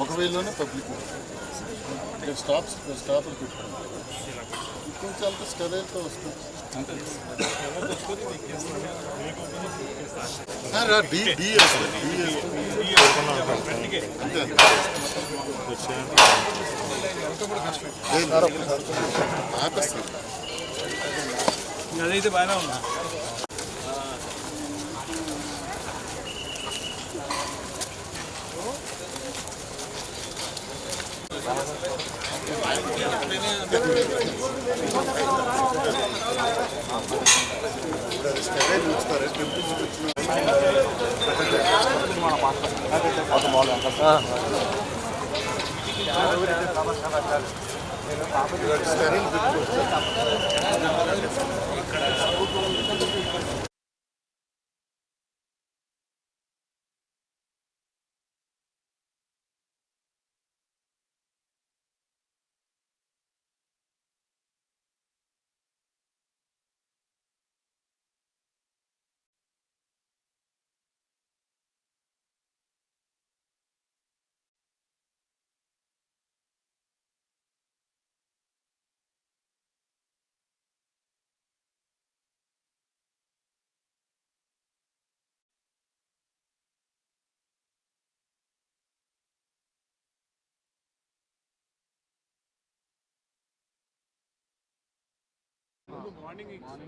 ఒక వేలోనే public stops స్టాపులు పెట్టుకోండి. కొంచెం అంత స్టెరైల్తో వస్తుంది. డి డి వేస్తుంది. డి వేస్తుంది అంతే ఆపేస్తుంది. అదైతే బాగానే ఉన్నా.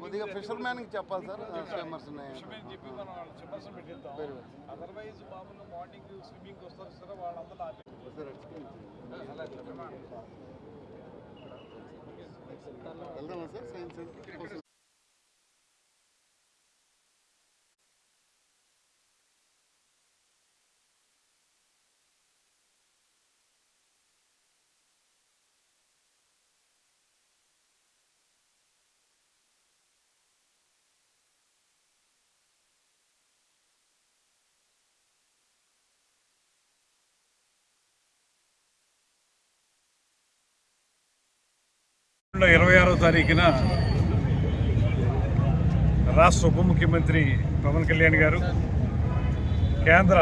కొద్దిగా ఫిషర్ మ్యాన్కి చెప్పాలి సార్. స్విమ్మర్స్ చెప్పి మనం స్విమ్మర్స్ పెట్టిద్దాం. అదర్వైజ్ మామూలు మార్నింగ్ స్విమ్మింగ్ వస్తారు సార్, వాళ్ళందరూ వెళ్దామా సార్ సైన్స్ సెంటర్? లో 26వ తారీఖున రాష్ట్ర ఉప ముఖ్యమంత్రి పవన్ కళ్యాణ్ గారు కేంద్ర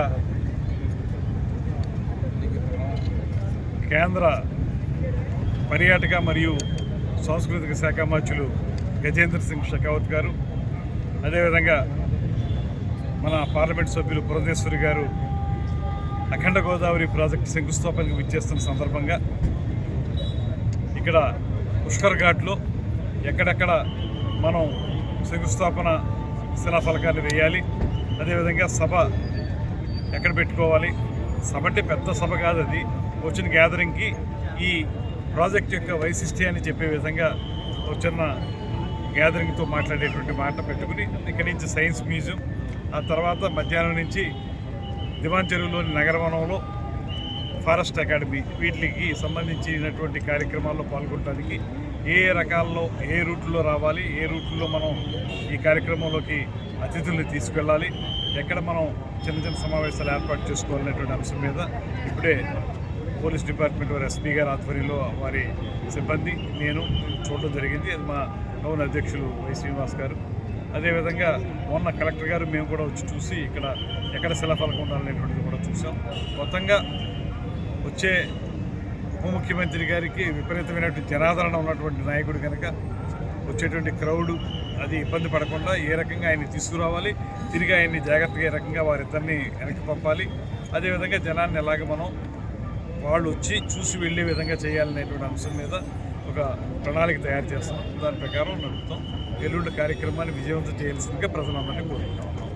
పర్యాటక మరియు సాంస్కృతిక శాఖ మంత్రులు గజేంద్ర సింగ్ షెకావత్ గారు, అదేవిధంగా మన పార్లమెంట్ సభ్యులు పురంధేశ్వరి గారు అఖండ గోదావరి ప్రాజెక్టు శంకుస్థాపనకు విచ్చేస్తున్న సందర్భంగా ఇక్కడ పుష్కర్ ఘాట్లో ఎక్కడెక్కడ మనం శంకుస్థాపన శిలాఫలకాన్ని వేయాలి, అదేవిధంగా సభ ఎక్కడ పెట్టుకోవాలి. సభ అంటే పెద్ద సభ కాదు, అది వచ్చిన గ్యాదరింగ్కి ఈ ప్రాజెక్ట్ యొక్క వైశిష్ట్యాన్ని చెప్పే విధంగా ఒక చిన్న గ్యాదరింగ్తో మాట్లాడేటువంటి మాట పెట్టుకుని ఇక్కడి నుంచి సైన్స్ మ్యూజియం, ఆ తర్వాత మధ్యాహ్నం నుంచి దివాన్ చెరువులోని నగరవనంలో ఫారెస్ట్ అకాడమీ, వీటికి సంబంధించినటువంటి కార్యక్రమాల్లో పాల్గొనడానికి ఏ రకాల్లో ఏ రూట్లో రావాలి, ఏ రూట్లో మనం ఈ కార్యక్రమంలోకి అతిథుల్ని తీసుకెళ్ళాలి, ఎక్కడ మనం చిన్న చిన్న సమావేశాలు ఏర్పాటు చేసుకోవాలనేటువంటి అంశం మీద ఇప్పుడే పోలీస్ డిపార్ట్మెంట్ వారి ఎస్పీ గారి ఆధ్వర్యంలో వారి సిబ్బంది నేను చూడడం జరిగింది. అది మా టౌన్ అధ్యక్షులు వై శ్రీనివాస్ గారు, అదేవిధంగా మొన్న కలెక్టర్ గారు మేము కూడా వచ్చి చూసి ఇక్కడ ఎక్కడ శిలాఫలకం ఉండాలనేటువంటిది కూడా చూసాం. మొత్తంగా వచ్చే ఉప ముఖ్యమంత్రి గారికి విపరీతమైనటువంటి జనాదరణ ఉన్నటువంటి నాయకుడు కనుక వచ్చేటువంటి క్రౌడ్ అది ఇబ్బంది పడకుండా ఏ రకంగా ఆయన్ని తీసుకురావాలి, తిరిగి ఆయన్ని జాగ్రత్తగా ఏ రకంగా వారిద్దరిని వెనక్కి పంపాలి, అదేవిధంగా జనాన్ని ఎలాగ మనం వాళ్ళు వచ్చి చూసి వెళ్ళే విధంగా చేయాలనేటువంటి అంశం మీద ఒక ప్రణాళిక తయారు చేస్తాం. దాని ప్రకారం నడుపుతాం. ఎల్లుండి కార్యక్రమాన్ని విజయవంతం చేయాల్సిందిగా ప్రజలందరినీ కోరుకుంటాం.